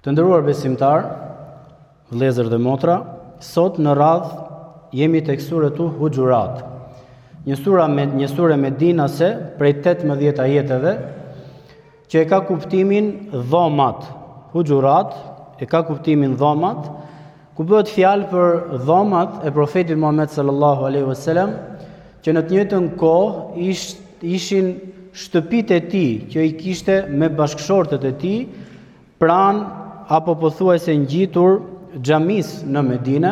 Të nderuar besimtar, vëllezër dhe motra, sot në radhë jemi tek suratu Hujurat. Një sure medinase prej 18 ajeteve që e ka kuptimin dhomat. Hujurat e ka kuptimin dhomat, ku bëhet fjalë për dhomat e profetit Muhammed sallallahu alaihi wasallam, që në të njëjtën kohë ishin shtëpitë e tij që i kishte me bashkëshortët e tij pranë apo pothuajse ngjitur xhamisë në Medinë.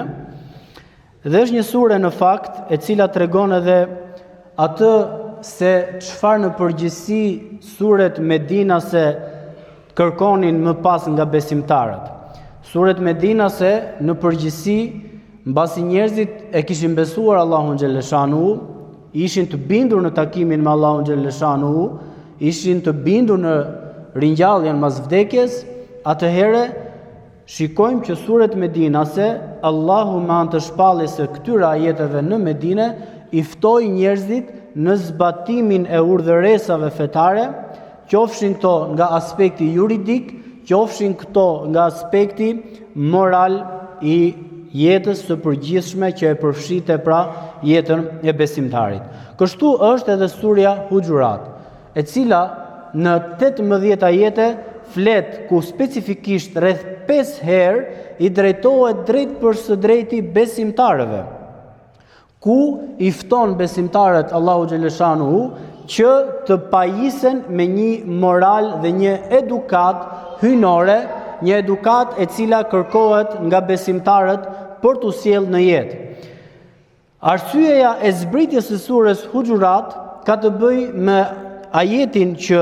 Dhe është një sure në fakt e cila tregon edhe atë se çfarë në përgjithësi suret medinase kërkonin më pas nga besimtarët. Suret medinase në përgjithësi, mbasi njerëzit e kishin besuar Allahun xhaleshanu, ishin të bindur në takimin me Allahun xhaleshanu, ishin të bindur në ringjalljen mas vdekjes, atëherë shikojmë që suret medinase, Allahu me anë të shpalljes së këtyre ajeteve në Medinë, i ftoi njerëzit në zbatimin e urdhëresave fetare, qofshin këto nga aspekti juridik, qofshin këto nga aspekti moral i jetës së përgjithshme që e përfshite pra jetën e besimtarit. Kështu është edhe surja Hujurat, e cila në 18 ajete flet ku specifikisht rreth 5 herë i drejtohet drejt për së drejti besimtarëve, ku i fton besimtarët Allahu xhaleshanu që të pajisen me një moral dhe një edukat hyjnore, një edukat e cila kërkohet nga besimtarët për t'u sjellë në jetë. Arsyeja e zbritjes së surës Hujurat ka të bëjë me ajetin që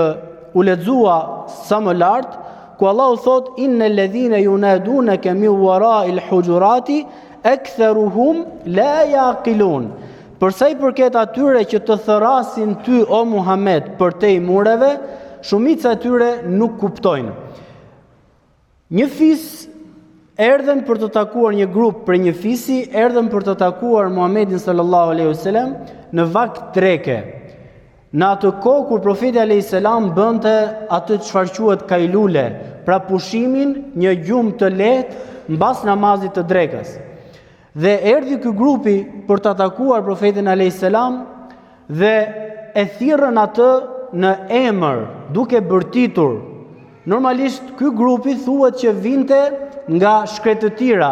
u lexua sa më lart, ku Allahu thot innal ladhina yunadunaka min wara'il hujurati aktharuhum la yaqilun. Për sa i përket atyre që të thërasin ty o Muhammed përtej mureve, shumica e tyre nuk kuptojnë. Një fis erdhen për të takuar një grup për një fisi, erdhen për të takuar Muhammedin sallallahu alaihi wasallam në vakt treke. Në atë kohë kur profeti alayhis salam bënte atë çfarë quhet kailule, pra pushimin një gjumë të lehtë mbas namazit të drekës. Dhe erdhi ky grupi për të atakuar profetin alayhis salam dhe e thirrën atë në emër, duke bërtitur. Normalisht ky grupi thuhet që vinte nga shkretëtira,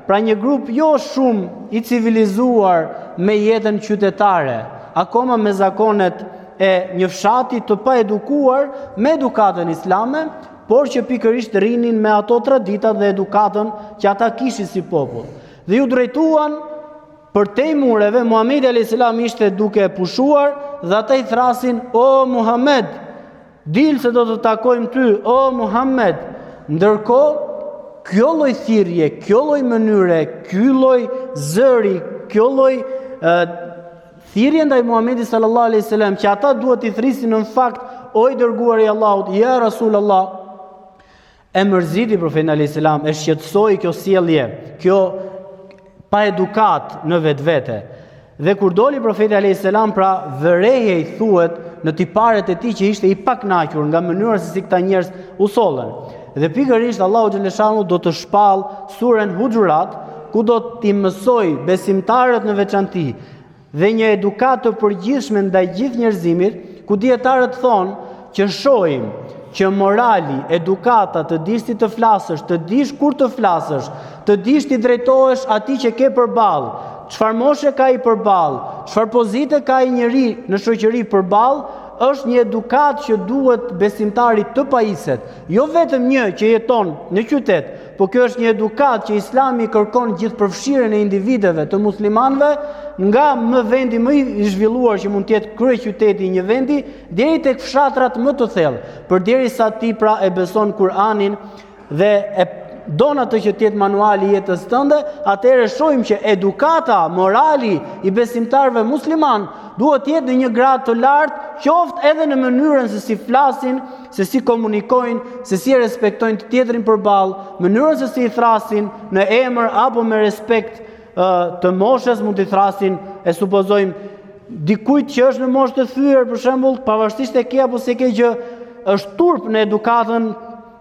pra një grup jo shumë i civilizuar me jetën qytetare, akoma me zakonet e një fshati të pa edukuar me edukatën islame, por që pikërisht rrinin me ato traditat dhe edukatën që ata kishin si popull. Dhe ju drejtuan për te mureve, Muhamedi alayhis salam ishte duke pushuar dhe ata i thrasin: "O Muhammed, dil se do të takojmë ty, o Muhammed." Ndërkohë, kjo lloj thirrje, kjo lloj mënyre, ky lloj zëri, kjo lloj thirrje ndaj Muhamedit sallallahu alaihi wasallam që ata duhet i thrisin në fakt: "O i dërguari i Allahut, ja Rasulullah", e mërziti profetin alayhis salam, e shqetësoi kjo sjellje, kjo pa edukat në vetvete. Dhe kur doli profeti alayhis salam, pra vëreje i thuhet në tiparet e tij që ishte i pakënaqur nga mënyra se si këta njerëz u sollën. Dhe pikërisht Allahu xhaleshanu do të shpall surën Hujurat, ku do t'i mësoj besimtarët në veçanti dhe një edukat të përgjithshme ndaj gjithë njerëzimit, ku dietarët thonë që shohim që morali, edukata, të dish ti të flasësh, të dish kur të flasësh, të dish ti drejtohesh atij që ke përballë, çfarë moshe ka i përballë, çfarë pozite ka i njeri në shoqëri përballë, është një edukat që duhet besimtarit të pajiset. Jo vetëm një që jeton në qytet, po kjo është një edukat që Islami kërkon gjithë përfshirjen e individëve të muslimanëve, nga më vendi më i zhvilluar që mund të jetë kryeqyteti i një vendi, deri tek fshatrat më të thellë, përderisa ti pra e beson Kur'anin dhe e don atë që të jetë manuali i jetës tënde, atëherë shohim që edukata, morali i besimtarëve musliman duhet të jetë në një grad të lartë, qoftë edhe në mënyrën se si flasin, se si komunikojnë, se si respektojnë të tjetrin përballë, mënyrën se si i thrasin në emër apo me respekt të moshës, mund t'i thrasin, e supozojmë dikujt që është në moshë të thyer, për shembull, pavarësisht e ke apo se ke që është turp në edukatën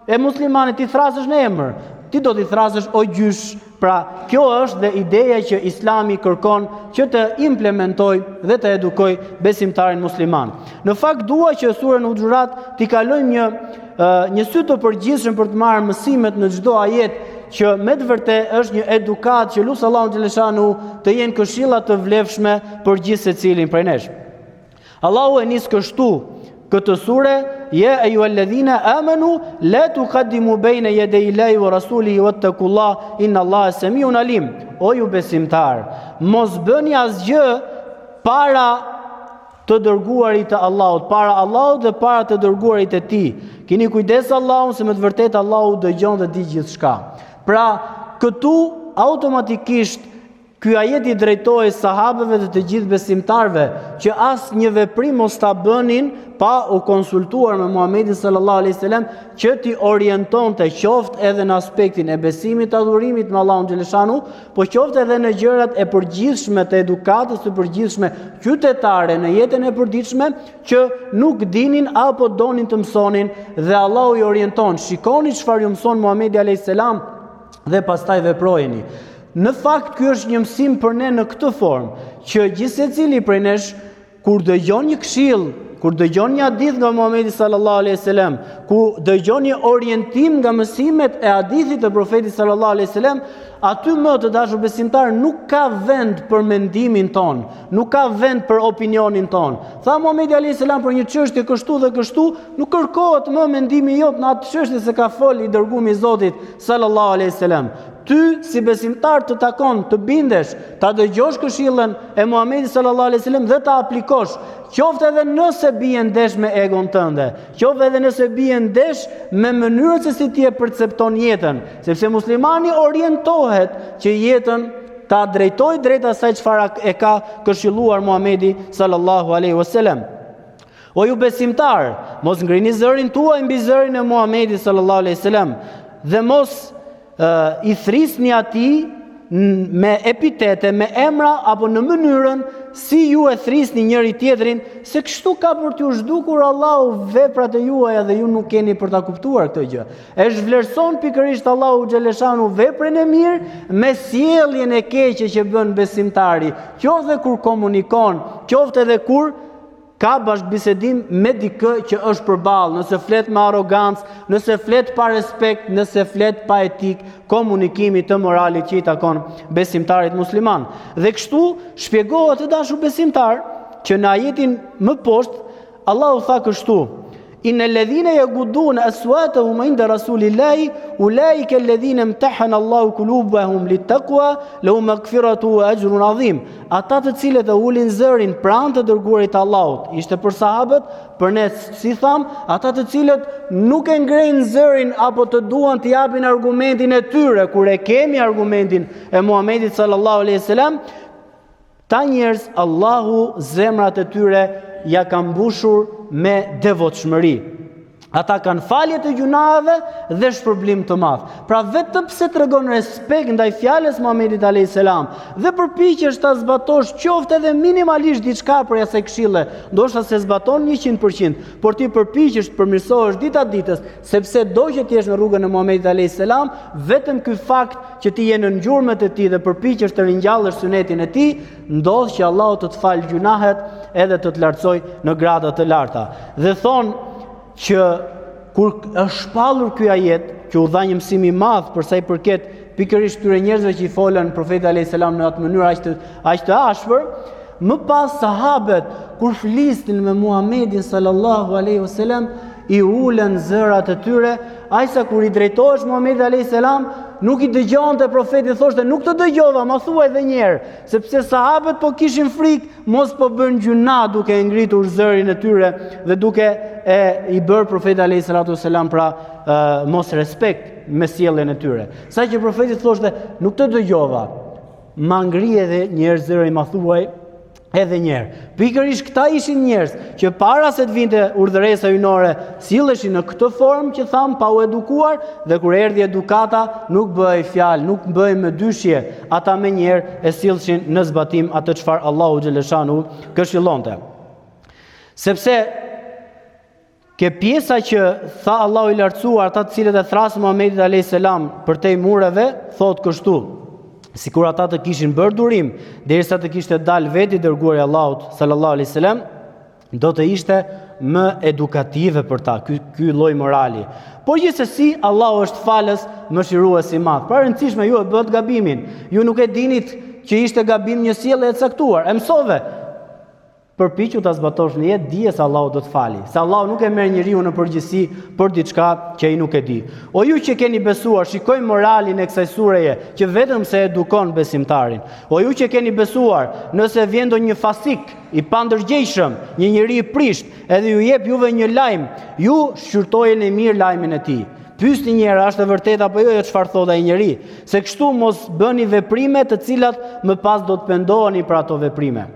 e muslimanit ti thrasësh në emër, ti do t'i thrasësh o gjysh. Pra, kjo është dhe ideja që Islami kërkon që të implementoj dhe të edukoj besimtarin musliman. Në fakt dua që surën Huxhurat t'i kalojmë një sy të përgjithshëm për të marrë mësimet në çdo ajet, që me të vërtet është një edukat që lutë Allahun xhaleshanu të jenë këshilla të vlefshme për gjithë secilin prej nesh. Allahu e nis kështu këtë sure: "Ya ayyuhalladhina amanu la tuqaddimu bayna yaday Allahi wa rasulihi wattaqullaha inna Allaha samiun alim." O ju besimtar, mos bëni asgjë para të dërguarit të Allahut, para Allahut dhe para të dërguarit e Tij. Keni kujdes Allahun, se me të vërtetë Allahu dëgjon dhe di gjithçka. Pra, këtu automatikisht ky ajet I drejtohej sahabeve dhe të gjithë besimtarve që asë një veprim mos ta bënin pa u konsultuar me Muhamedit sallallahu alaihi wasallam, që t'i orientonte qoftë edhe në aspektin e besimit, të adhurimit me Allahun xhaleshanu, po qoftë edhe në gjërat e përgjithshme të edukatës së përgjithshme qytetare në jetën e përditshme që nuk dinin apo donin të mësonin, dhe Allahu I orienton: shikoni çfarë ju mëson Muhamedi alayhis salam dhe pastaj veprojeni. Në fakt, ky është një mësim për ne në këtë formë, që gjithsecili prej nesh, kur dëgjon një këshill, kur dëgjon një hadith nga Muhamedi sallallahu alaihi wasallam, kur dëgjon një orientim nga mësimet e hadithit të profetit sallallahu alaihi wasallam, aty më të dashur besimtar nuk ka vend për mendimin ton, nuk ka vend për opinionin ton. Tha Muhamedi alaihi salam për një çështje kështu dhe kështu, nuk kërkohet më mendimi jot në atë çështje se ka fol I dërguari I Zotit sallallahu alaihi wasallam. Ty si besimtar të takon të bindesh, ta dëgjosh këshillën e Muhamedit sallallahu alaihi wasallam dhe ta aplikosh, qoftë edhe nëse bie ndesh me egon tënde, qoftë edhe nëse bie ndesh me mënyrën se si ti e percepton jetën, sepse muslimani orientohet që jetën ta drejtoj drejt asaj çfarë e ka këshilluar Muhamedi sallallahu alaihi wasallam. O ju besimtar, mos ngrini zërin tuaj mbi zërin e Muhamedit sallallahu alaihi wasallam dhe mos I thrisni atij me epitete, me emra apo në mënyrën si ju e thrisni njëri tjetrin, se kështu ka për t'ju zhdukur Allahu veprat e juaja dhe ju nuk keni për ta kuptuar këtë gjë. E zhvlerëson pikërisht Allahu xhaleshanu veprën e mirë me sjelljen e keqe që bën besimtari, qoftë kur komunikon, qoftë edhe kur ka bashkëbisedim me dikë që është përballë, nëse flet me arrogancë, nëse flet pa respekt, nëse flet pa etik, komunikimi të moralit që I takon besimtarit musliman. Dhe kështu shpjegohet të dashur besimtar që në ajetin më poshtë Allahu tha kështu: Innal ladhina yaghuduna aswatahum inda rasulillahi ulaika alladhina imtahana Allahu qulubahum littaqwa lahum maghfiratu wa ajrun adhim. Ata të cilët e ulin zërin pranë të dërguarit të Allahut, ishte për sahabët, për ne si tham, ata të cilët nuk e ngrejnë zërin apo të duan të japin argumentin e tyre kur e kemi argumentin e Muhamedit sallallahu alaihi wasallam, ta njerëz Allahu zemrat e tyre ja ka mbushur me devotshmëri. Ata kanë falje të gjunave dhe shpërblim të madh. Pra vetëm pse tregon respekt ndaj fjalës Muhamedit alayhis salam dhe përpiqesh ta zbatosh qoftë edhe minimalisht diçka për asaj këshille, ndoshta se zbaton 100%, por ti përpiqesh të përmirësohesh ditë ditës, sepse do që ti jesh në rrugën e Muhamedit alayhis salam, vetëm ky fakt që ti je në ngjyrmët e tij dhe përpiqesh të ringjallësh sunetin e tij, ndodh që Allahu të falë gjunahet edhe të lartësoj në grada të larta. Dhe thonë që kur është shpallur ky ajet, që u dha një mësim I madh për sa I përket pikërisht këtyre njerëzve që I folën profetit alayhis salam në atë mënyrë aq të ashpër, më pas sahabët kur flisnin me Muhamedit sallallahu alaihi wasallam I ulën zërat e tyre, ajsa kur I drejtohesh Muhamedit alayhis salam nuk I dëgjonte profeti, thoshte nuk të dëgjova, ma thuaj edhe një herë, sepse sahabët po kishin frikë mos po bën gjuna duke ngritur zërin e tyre dhe duke I bërë profeti alayhis salatu wasalam pra mos respekt me sjelljen e tyre. Sa që profeti thoshte nuk të dëgjova, ma ngri edhe një herë zërin, ma thuaj edhe njerë. Pikërisht këta ishin njerëz që para se të vinte urdhëresa hyjnore silleshin në këtë formë që tham pa u edukuar, dhe kur erdhi edukata nuk bëhej fjalë, nuk bëhej me dyshje, ata më njëherë e sillshin në zbatim atë çfarë Allahu xhaleshanu këshillonte. Sepse Ke pjesa që tha Allahu i lartësuar, ata të cilët e thrasë Muhamedit alayhis salam për te mureve, thot kështu: sikur ata të kishin bërë durim derisa të kishte dalë veti dërguari i Allahut sallallahu alaihi wasallam, do të ishte më edukative për ta, ky lloj morali. Por gjithsesi Allahu është falës, mëshirues i madh. Pra rëndësishme, ju e bët gabimin. Ju nuk e dinit që ishte gabim një sjellje e caktuar. E mësove. Përpiqu ta zbatosh në jetë, dije se Allahu do të fali. Se Allahu nuk e merr njeriu në përgjithësi për diçka që ai nuk e di. O ju që keni besuar, shikoj moralin e kësaj sureje, që vetëm se edukon besimtarin. O ju që keni besuar, nëse vjen ndonjë fasik i pandërgjegjshëm, një njeri i prisht, edhe ju jep juve një lajm, ju shqyrtojeni mirë lajmin e tij. Pyesni një herë, është e vërtetë apo jo çfarë thotë ai njeri, se kështu mos bëni veprime të cilat më pas do të pendoheni për ato veprime.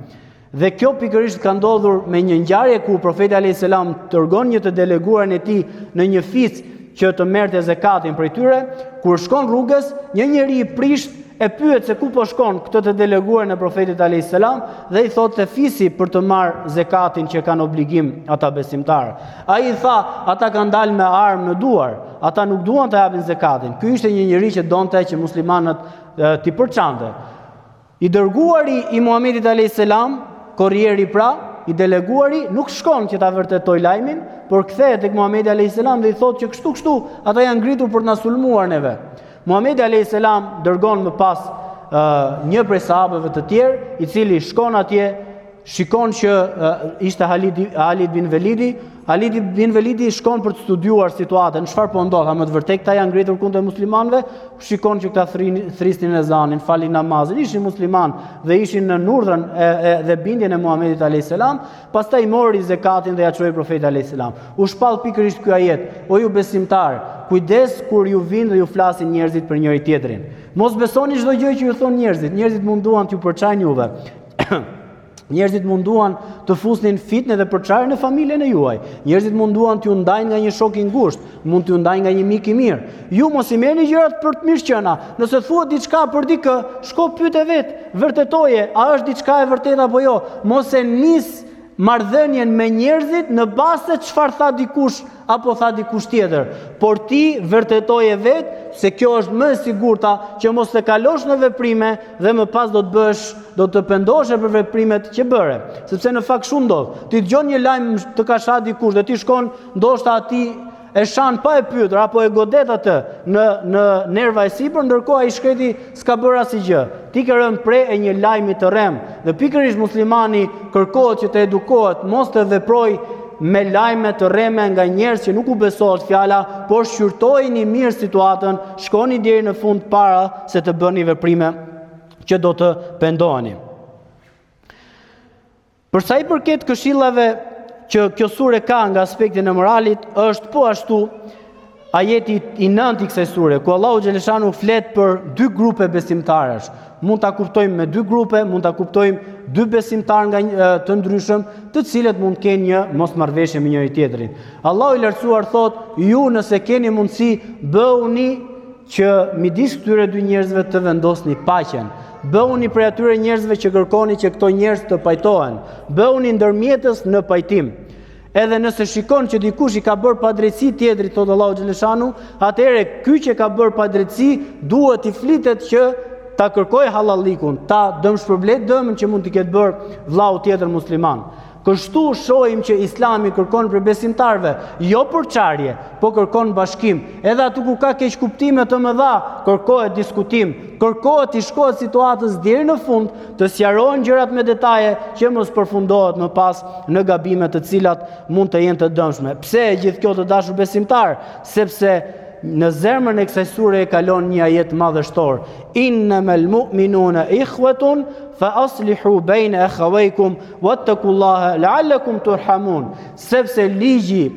Dhe kjo pikërisht ka ndodhur me një ngjarje ku profeti alayhis salam dërgon një të deleguarin e tij në një fic që të merrte zakatin prej tyre. Kur shkon rrugës, një njeri i prisht e pyet se ku po shkon këtë të deleguarin e profetit alayhis salam dhe i thotë se fisi për të marrë zakatin që kanë obligim ata besimtarë. Ai i tha, ata kanë dalë me armë në duar, ata nuk duan të japin zakatin. Ky ishte një njeri që donte që muslimanët t'i përçante. I dërguari i Muhamedit alayhis salam, korrieri pra, i deleguari, nuk shkon që ta vërtetoj lajmin, por kthehet tek Muhamedi alayhis salam dhe i thotë që kështu ata janë ngritur për të na sulmuar neve. Muhamedi alayhis salam dërgon më pas një prej sahabëve të tjerë, i cili shkon atje, shikon që ishte Halid bin Velidi. Halid bin Velidi shkon për të studiuar situatën, çfarë po ndodh, a më të vërtetë këta janë ngritur kundër muslimanëve? Shikon që këta thrisnin ezanin, falin namazin, ishin musliman dhe ishin në nurdhën dhe bindjen e Muhamedit alayhis salam. Pastaj mori zakatin dhe ja çoi profetit alayhis salam. U shpall pikërisht ky ajet: o ju besimtar, kujdes kur ju vinë dhe ju flasin njerëzit për njëri tjetrin. Mos besoni çdo gjë që ju thon njerëzit. Njerëzit munduan t'ju përçajnë juve. Njerëzit munduan të fusnin fitnë dhe përçarje në familjen e juaj. Njerëzit munduan t'ju ndajnë nga një shok i ngushtë, mund t'ju ndajnë nga një mik i mirë. Ju mos i merrni gjërat për të mirëqëna. Nëse thuhet diçka për dikë, shko pyet e vet, vërtetoje, a është diçka e vërtetë apo jo. Mos e nis marrëdhënien me njerëzit në bazë se çfarë tha dikush apo tha dikush tjetër. Por ti vërtetoje vet se kjo është më e sigurta që mos të kalosh në veprime dhe më pas do të pendohesh për veprimet që bëre. Sepse në fakt shumë ndodh. Ti dëgjon një lajm të ka shah dikush dhe ti shkon, ndoshta aty e shan pa e pyetur apo e godet atë në nerva e sipër, ndërkohë ai shkreti s'ka bërë asgjë. Ti ke rënë pre e një lajmi të rrem dhe pikërisht muslimani kërkohet që të edukohet, mos të veproj me lajme të rreme nga njerëz që nuk u besohet fjala, por shqyrtojini mirë situatën, shkoni deri në fund para se të bëni veprime që do të pendoheni. Për sa i përket këshillave që kjo sure ka nga aspektin e moralit, është po ashtu ajeti i 9 i kësaj sure, ku Allahu xhaleshanu flet për dy grupe besimtarësh. Mund ta kuptojmë me dy grupe, mund ta kuptojmë dy besimtarë nga të ndryshëm, të cilët mund të kenë një mosmarrveshje me njëri tjetrin. Allahu i lartësuar thot: ju nëse keni mundësi, bëuni që midis këtyre dy njerëzve të vendosni paqen. Bëuni prej atyre njerëzve që kërkoni që këto njerëz të pajtohen. Bëuni ndërmjetës në pajtim. Edhe nëse shikon që dikush i ka bërë padrejtësi tjetrit, thot Allahu xhaleshanu, atëherë ky që ka bërë padrejtësi duhet i flitet që ta kërkoj hallallikun, ta dëmshpërblet dëmin që mund t'i ketë bërë vllau tjetër musliman. Kështu shohim që Islami kërkon për besimtarve, jo përçarje, po kërkon bashkim. Edhe aty ku ka keq kuptime të mëdha, kërkohet diskutim, kërkohet i shkohet situatës deri në fund, të sqarohen gjërat me detaje që mos përfundohet më pas në gabime të cilat mund të jenë të dëmshme. Pse e gjithë kjo të dashur besimtar? Sepse në zemrën e kësaj sure e kalon një ajet madhështor: innamal mu'minuna ikhwatun fa aslihu bayna akhawaykum wattaqullaha la'allakum turhamun. Sepse ligji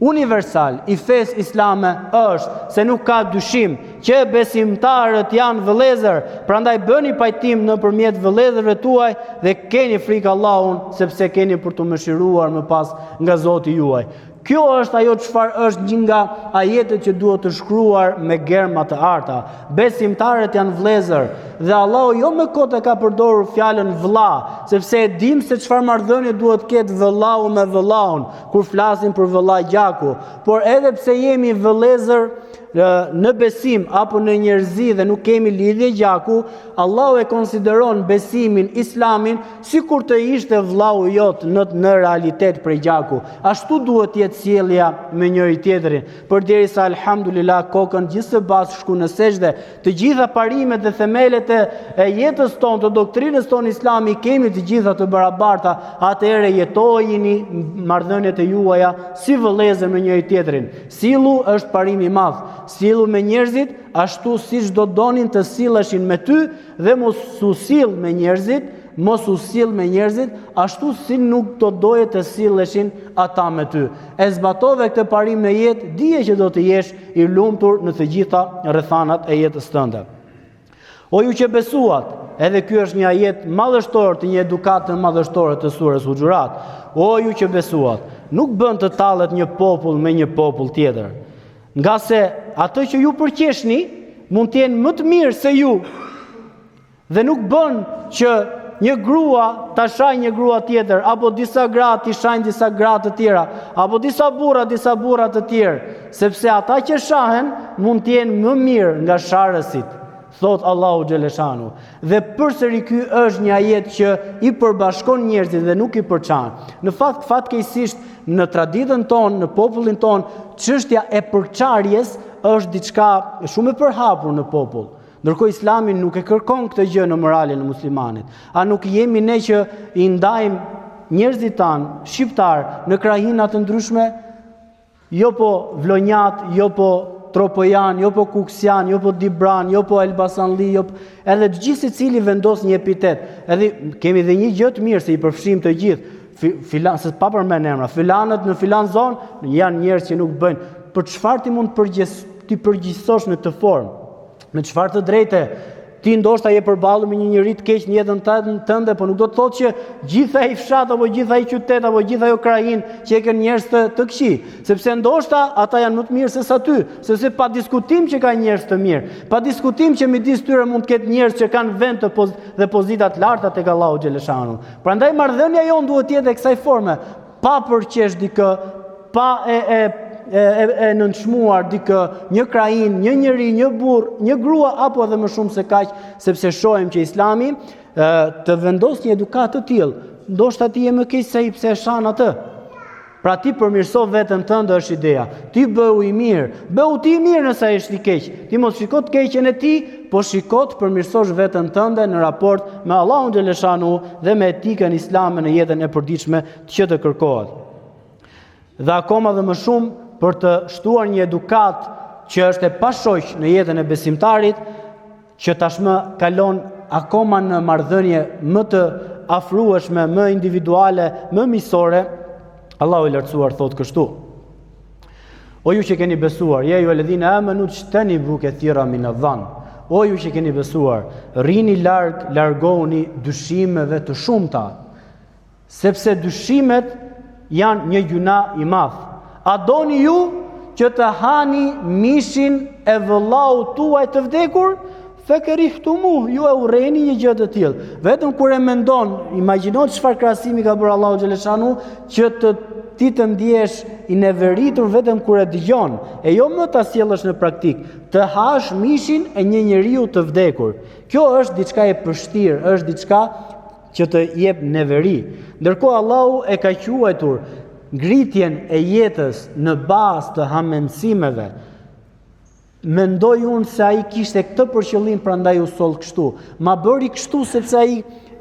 universal i fesë islame është se nuk ka dyshim që besimtarët janë vëllezër, prandaj bëni pajtim nëpërmjet vëllezërve tuaj dhe keni frikë Allahun, sepse keni për të mëshiruar më pas nga Zoti juaj. Kjo është ajo çfarë është një nga ajetet që duhet të shkruar me germa të arta. Besimtarët janë vëllezër dhe Allahu jo me kot e ka përdorur fjalën vëlla, sepse e dim se çfarë marrëdhënie duhet ketë vëllau me vëllaun kur flasim për vëlla gjaku, por edhe pse jemi vëllezër në besim apo në njerëzi dhe nuk kemi lidhje gjaku, Allahu e konsideron besimin, islamin, sikur të ishte vllau jot në realitet prej gjaku. Ashtu duhet jetë sjellja me njëri tjetrin, përderisa alhamdulillah kokën gjithsë bashku shku në sejdë, të gjitha parimet dhe themelet e jetës tonë, të doktrinës tonë islami kemi të gjitha të barabarta, atëherë jetojini marrëdhëniet e juaja si vëllezër me njëri tjetrin. Sillu është parim i madh. Sillu me njerëzit ashtu siç do donin të silleshin me ty dhe mos u sill me njerëzit, mos u sill me njerëzit ashtu si nuk do doje të silleshin ata me ty. E zbatove këtë parim në jetë, dije që do të jesh i lumtur në të gjitha rrethanat e jetës tënde. O ju që besuat, edhe ky është një ajet madhështor të një edukate madhështore të surës Huxhurat. O ju që besuat, nuk bën të tallet një popull me një popull tjetër. Nga se atë që ju përqeshni mund të jenë më të mirë se ju. Dhe nuk bën që një grua ta shajë një grua tjetër, apo disa gra t'i shajnë disa gra të tjera, apo disa burra të tjerë, sepse ata që shahen mund të jenë më mirë nga sharësit, thot Allahu xhaleshanu. Dhe përsëri ky është një ajet që i përbashkon njerëzit dhe nuk i përçan. Në fakt fatkeqësisht në traditën tonë, në popullin tonë, çështja e përçarjes është diçka shumë e përhapur në popull. Ndërkohë Islami nuk e kërkon këtë gjë në moralin e muslimanit. A nuk jemi ne që i ndajmë njerëzit tanë shqiptar në krahina të ndryshme, jo po vlonjat, jo po tropojan, jo po kuksian, jo po dibran, jo po elbasanli, edhe gjithë secili vendos një epitet. Edhe kemi dhe një gjë të mirë se i përfshim të gjithë. Se pa përmend emra, filanët në filan zonë janë njerëz që nuk bëjnë. Për çfarë ti mund ti përgjigjesh në këtë formë? Me çfarë të drejtë ti ndoshta je përballur me një njerëz të keq në jetën tënde, por nuk do të thotë që gjithë ai fshat apo gjithë ai qytet apo gjithë ajo krahinë që kanë njerëz të këqij, sepse ndoshta ata janë më të mirë se sa ty, sepse pa diskutim që ka njerëz të mirë, pa diskutim që midis tyre mund të ketë njerëz që kanë vend dhe pozita të larta tek Allahu xhaleshanu. Prandaj marrëdhënia jon duhet të jetë kësaj forme, pa përqesh dikë, pa e nënçmuar dikë, një krahin, një njeri, një burr, një grua apo edhe më shumë se kaq, sepse shohim që Islami të vendos një edukat të tillë, ndoshta ti je më keq se ai pse e shan atë. Pra ti përmirëso veten tënde është ideja. Ti bëu i mirë, bëu ti i mirë nëse ai është i keq. Ti mos shiko të keqen e tij, po shiko të përmirësosh veten tënde në raport me Allahun xhaleshanu dhe me etikën islame në jetën e përditshme që të kërkohet. Dhe akoma dhe më shumë për të shtuar një edukat që është e pashoq në jetën e besimtarit, që tashmë kalon akoma në marrëdhënie më të afrueshme, më individuale, më miqësore, Allahu i lartësuar thot kështu: O ju që keni besuar, ja ju alladhina amanu ijtanibu kathira min adh-dhann. O ju që keni besuar, rrini larg, largohuni dyshimeve të shumta, sepse dyshimet janë një gjuna i madh. A doni ju që të hani mishin e vëllaut tuaj të vdekur? Fekerihtumu, ju e urreni një gjë të tillë. Vetëm kur e mendon, imagjino çfarë krahasimi ka bërë Allahu xhaleshanu, që ti të ndjesh i neveritur vetëm kur e dëgjon, e jo më ta sjellësh në praktik, të hash mishin e një njeriu të vdekur. Kjo është diçka e përshtirë, është diçka që të jep neveri. Ndërkohë Allahu e ka quajtur ngritjen e jetës në bazë të hamendësimeve. Mendoj unë se ai kishte këtë për qëllim, prandaj u soll kështu. Ma bëri kështu sepse ai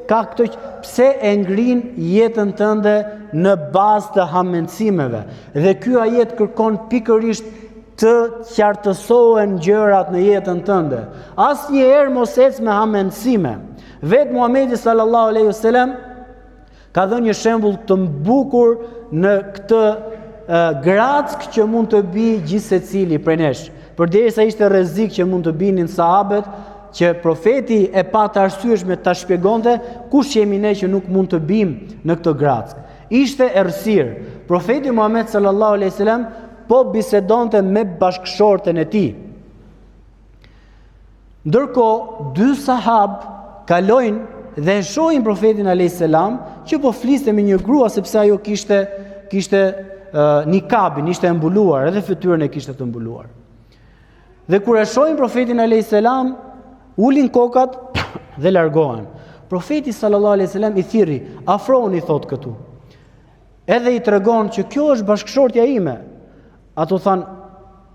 ka këtë pse e ngrin jetën tënde në bazë të hamendësimeve. Dhe ky ajet kërkon pikërisht të qartësohen gjërat në jetën tënde. Asnjëherë mos ec me hamendësime. Vetë Muhamedi sallallahu alaihi wasallam ka dhënë një shembull të bukur në këtë grack që mund të bi gjithë secili prej nesh. Përderisa ishte rrezik që mund të binin sahabët, që profeti e pa të arsyeshme ta shpjegonte, kush jemi ne që nuk mund të bim në këtë grack. Ishte errësirë. Profeti Muhammed sallallahu alaihi wasallam po bisedonte me bashkëshorten e tij. Ndërkohë, dy sahab kalojnë dhe e shohin profetin alayhis salam që po fliste me një grua sepse ajo kishte nikabin, ishte e mbuluar, edhe fytyrën e kishte të mbuluar. Dhe kur e shohin profetin alayhis salam, ulin kokat dhe largohen. Profeti sallallahu alaihi wasallam i thirri, afrohuni thot këtu. Edhe i tregon që kjo është bashkëshortja ime. Ato than,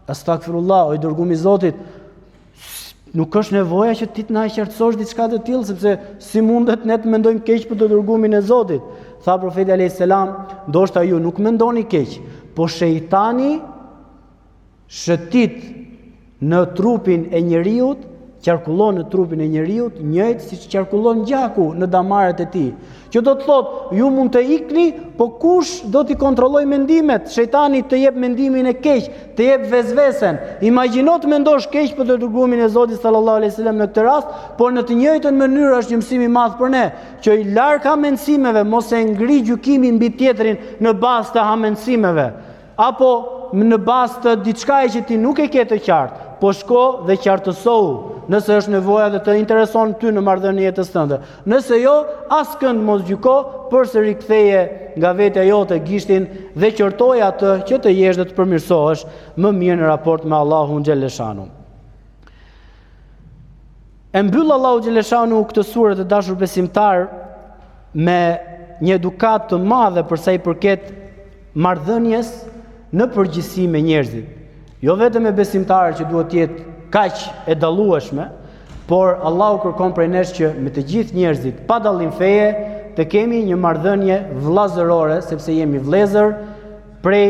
astagfirullah, o i dërguari i Zotit, nuk është nevoja që ti të na qartësosh diçka të tillë, sepse si mundet ne të mendojmë keq për të dërguarin e Zotit. Tha profeti alayhis salam, ndoshta ju nuk mendoni keq, po shejtani shëtit në trupin e njeriut, qarkullon në trupin e njeriut, njëjtë siç qarkullon gjaku në damaret e tij. Që do të thotë, ju mund të ikni, po kush do t'i kontrolloj mendimet? Shejtani të jep mendimin e keq, të jep vezvesen. Imagjino të mendosh keq për të dërguarin e Zotit sallallahu alaihi wasallam në këtë rast, por në të njëjtën mënyrë është një mësim i madh për ne, që i larg hamendësimeve mos e ngri gjykimin mbi tjetrin në bazë të hamendësimeve, apo në bazë të diçkaje që ti nuk e ke të qartë, po shko dhe qartësohu, nëse është nevoja dhe të intereson ty në marrëdhënie jetës tënde. Nëse jo, askënd mos gjyko, përsëri ktheje nga vetja jote gishtin dhe qortoje atë që të jesh dhe të përmirësohesh më mirë në raport me Allahun xhaleshanu. E mbyll Allahu xhaleshanu këtë sure të dashur besimtar me një edukat të madhe për sa i përket marrëdhënies në përgjithësi me njerëzit. Jo vetëm me besimtarë që duhet të jetë kaq e dallueshme, por Allahu kërkon prej nesh që me të gjithë njerëzit, pa dallim feje, të kemi një marrëdhënie vëllazërore, sepse jemi vëllezër prej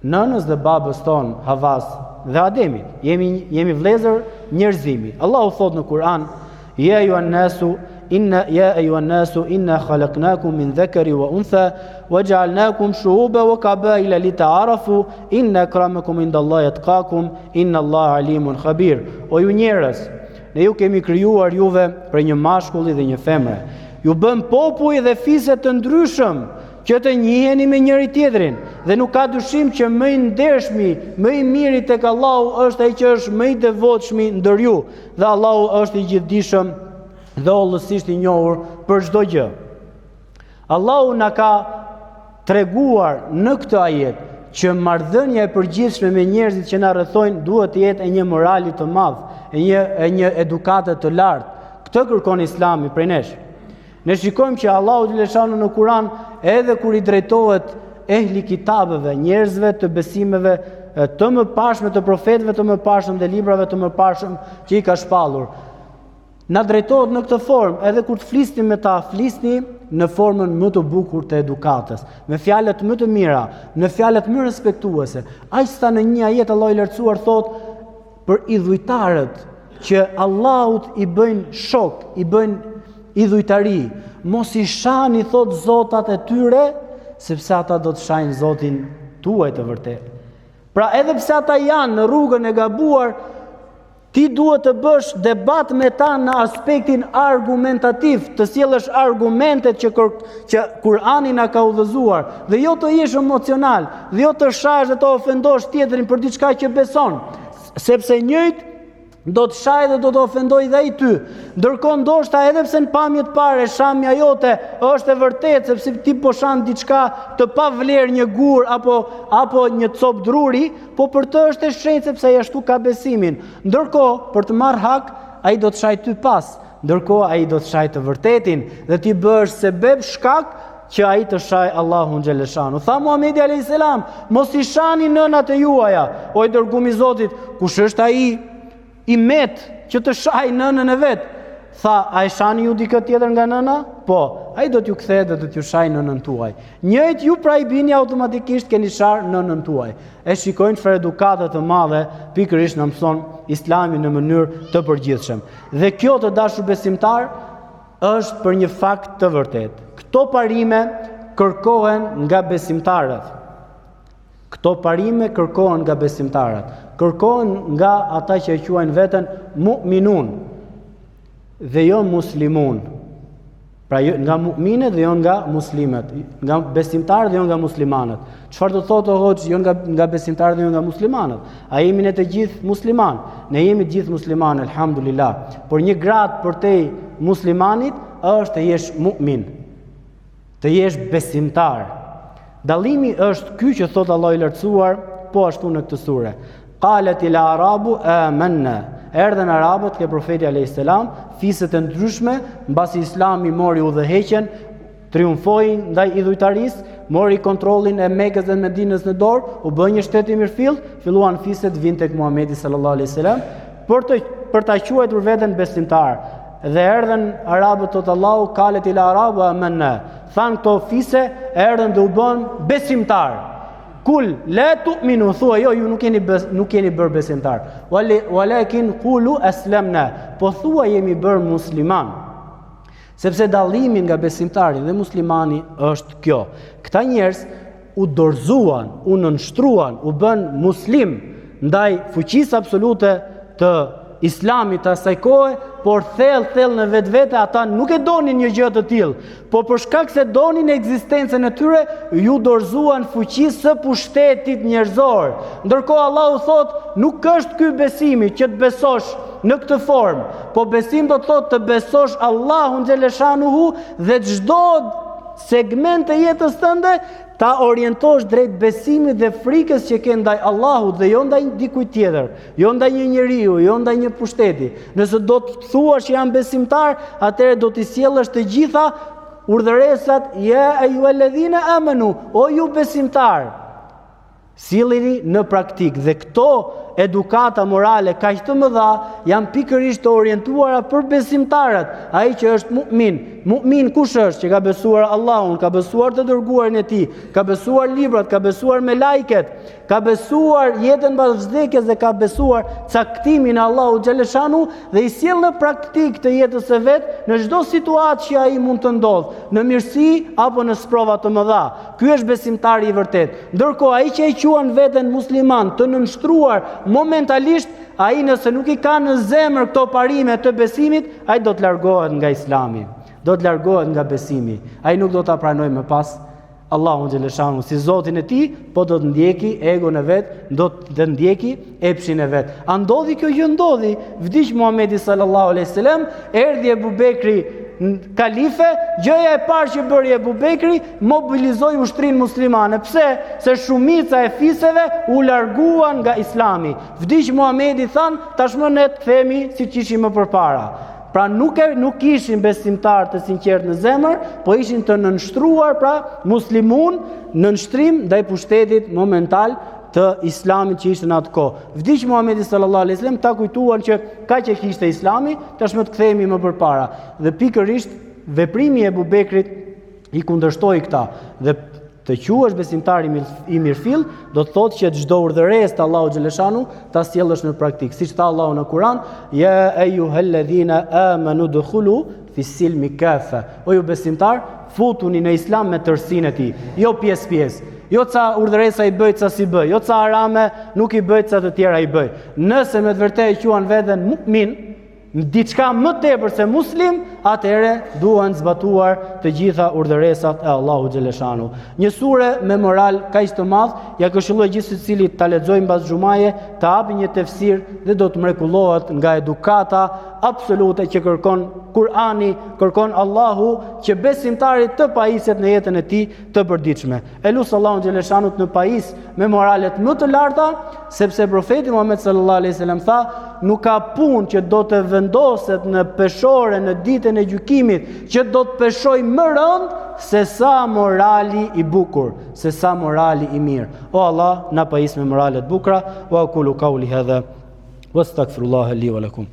nënës dhe babës tonë, Havas dhe Ademit. Jemi vëllezër njerëzimi. Allahu thot në Kur'an, ya ayuhan nasu inna khalaqnakum min dhakari wa untha waja'alnakum shu'uban wa qabaila lita'arafu inna akramakum indallahi atqakum inna Allaha alimun khabir. O ju njerëz, ne ju kemi krijuar juve për një mashkulli dhe një femre. Ju bën popull dhe fise të ndryshëm që të njiheni me njëri tjetrin, dhe nuk ka dyshim që më i ndershmi, më i miri tek Allahu është ai që është më i devotshëm ndër ju, dhe Allahu është i gjithdijshëm dhe hollësisht i njohur për çdo gjë. Allahu na ka treguar në këtë ajet që marrëdhënia e përgjithshme me njerëzit që na rrethojnë duhet të jetë e një morali të madh, e një edukate të lartë. Këtë kërkon Islami prej nesh. Ne shikojmë që Allahu xhaleshanu në Kur'an, edhe kur i drejtohet ehli kitabeve, njerëzve të besimeve të mëparshme, të profetëve të mëparshëm dhe librave të mëparshëm që i ka shpallur, na drejtohet në këtë formë, edhe kur të flisni me ta, flisni në formën më të bukur të edukatës, me fjalët më të mira, në fjalët më respektuese. Aq sa në një ajet Allahu i lartësuar thot për idhujtarët që Allahut i bëjnë shok, i bëjnë idhujtari, mos i shani thot zotat e tyre, sepse ata do të shajnë Zotin tuaj të vërtet. Pra edhe pse ata janë në rrugën e gabuar, ti duhet të bësh debat me ta në aspektin argumentativ, të sjellësh argumentet që Kur'ani na ka udhëzuar, dhe jo të jesh emocional, dhe jo të shash dhe të ofendosh tjetrin për diçka që beson, sepse njëjt do të shaj dhe do të ofendoj dhe i ty. Ndërkohë ndoshta edhe pse në pamje të parë shamja jote është e vërtetë, sepse ti po shan diçka të pavlerë, një gur apo një copë druri, po për të është e shenjtë sepse ai ashtu ka besimin. Ndërkohë për të marrë hak, ai do të shaj ty pas. Ndërkohë ai do të shaj të vërtetin dhe ti bësh sebeb shkak që ai të shaj Allahun xhaleshanu. Tha Muhamedi alayhis salam, mos i shani nënat e juaja. O i dërguari i Zotit, kush është ai i met që të shaj nënën e vet? Tha, a e shani ju dikë tjetër nga nëna? Po, ai do t'ju kthehet dhe do t'ju shaj nënën tuaj. Njëjt ju pra i bini automatikisht keni shar nënën tuaj. E shikojnë çfarë edukate të madhe pikërisht na mëson Islami në mënyrë të përgjithshëm. Dhe kjo, të dashur besimtar, është për një fakt të vërtet. Këto parime kërkohen nga besimtarët. Këto parime kërkohen nga besimtarët. Kërkohen nga ata që e quajnë veten mu'minun dhe jo muslimun. Pra nga mu'minët dhe jo nga muslimet, nga besimtarët dhe jo nga muslimanët. Çfarë do thotë o hoxh, jo nga besimtarët dhe jo nga muslimanët? A jemi ne të gjithë musliman? Ne jemi të gjithë musliman, elhamdulillah. Por një gradë përtej muslimanit është të jesh mu'min, të jesh besimtar. Dallimi është ky që thot Allah i lartësuar po ashtu në këtë sure. Qalet il arabu amanna. Erdhen arabët ke profeti alayhis salam, fiset e ndryshme, mbasi Islami mori udhëheqjen, triumfoi ndaj idhujtarisë, mori kontrollin e Mekës dhe Medinës në dorë, u bë një shtet i mirëfill, filluan fiset vinë tek Muhamedi sallallahu alaihi wasallam për ta quajtur veten besimtar. Dhe erdhen arabët tot Allahu, qalet il arabu amanna. Than këto fise erdhen dhe u bën besimtar. Kul la tu'minu, thua jo, ju nuk keni bërë besimtar. Walakin qulu aslamna, po thua jemi bërë musliman. Sepse dallimi nga besimtari dhe muslimani është kjo. Këta njerëz u dorëzuan, u nënshtruan, u bën muslim ndaj fuqisë absolute të Islamit të asaj kohe, por thellë në vetvete ata nuk e donin një gjë të tillë, po për shkak se donin ekzistencën e tyre, ju dorëzuan fuqisë së pushtetit njerëzor. Ndërkohë Allahu thot, nuk është ky besimi që të besosh në këtë formë, po besim do të thotë të besosh Allahun xhaleshanuhu dhe çdo segment të jetës tënde ta orientosh drejt besimit dhe frikës që ke ndaj Allahut dhe jo ndaj dikujt tjetër, jo ndaj një njeriu, jo ndaj një pushteti. Nëse do të thuash jam besimtar, atëherë do t'i sjellësh të gjitha urdhëresat ya ayyuhalladhina amanu, o ju besimtar. Sillini në praktik dhe këto edukata morale kaq të mëdha janë pikërisht të orientuara për besimtarët. Ai që është mu'min, mu'min kush është? Që ka besuar Allahun, ka besuar të dërguarin e tij, ka besuar librat, ka besuar me laiket, ka besuar jetën pas vdekjes dhe ka besuar caktimin e Allahut xhaleshanu dhe i sjell në praktik të jetës së vet në çdo situatë që ai mund të ndodh, në mirësi apo në sprova të mëdha. Ky është besimtari i vërtet. Ndërkohë ai që e quan veten musliman, të nënshtruar momentalisht, ai nëse nuk i ka në zemër këto parime të besimit, ai do të largohet nga Islami, do të largohet nga besimi. Ai nuk do ta pranojë më pas Allahun xhaleshanu si Zotin e tij, po do të ndjeki egon e vet, do të ndjeki epshin e vet. A ndodhi kjo gjë? Ndodhi. Vdiq Muhamedi sallallahu alaihi wasallam, erdhi Abu Bekri kalife, gjëja e parë që bëri Abu Bekri, mobilizoi ushtrinë muslimane. Pse? Se shumica e fiseve u larguan nga Islami. Vdiq Muhamedi, than, tashmë ne të themi siç ishim më përpara. Pra nuk ishin besimtar të sinqert në zemër, po ishin të nënshtruar, pra muslimun, nënshtrim ndaj pushtetit momental të Islamit që ishte në atë kohë. Vdiq Muhamedi sallallahu alaihi wasallam, ta kujtuan që kaq e kishte Islami, tashmë të kthehemi më përpara. Dhe pikërisht veprimi i Abu Bekrit i kundërshtoi këta. Dhe të quhesh besimtar i mirëfill, do të thotë që çdo urdhëresë të Allahut xhaleshanu ta sjellësh në praktik. Siç tha Allahu në Kur'an, ya ayyuhalladhina amanu dkhulu fis-silmi kafa. O ju besimtar, futuni në Islam me tërësinë e tij, jo pjesë-pjesë. Jo ca urdhëresa i bëj, ca si bëj, jo ca harame nuk i bëj, ca të tjera i bëj. Nëse me të vërtetë quan veten mu'min, diçka më tepër se muslim, atëherë duhen zbatuar të gjitha urdhëresat e Allahut xhaleshanu. Një sure me moral kaq të madh, ja këshilloj gjithë secilit ta lexojë mbas xumaje, të hapi një tefsir dhe do të mrekullohet nga edukata absolute që kërkon Kur'ani, kërkon Allahu që besimtarit të pajiset në jetën e tij të përditshme. Elus Allahun xhaleshanu në pajis me moralet më të larta, sepse profeti Muhammed sallallahu alaihi wasallam tha, nuk ka punë që do të vendoset në peshore në ditën e gjykimit që do të peshoj më rënd se sa morali i bukur, se sa morali i mirë. O Allah, na pajis me moralet bukura, wa aqulu qawli hadha wastaghfirullaha li wa lakum.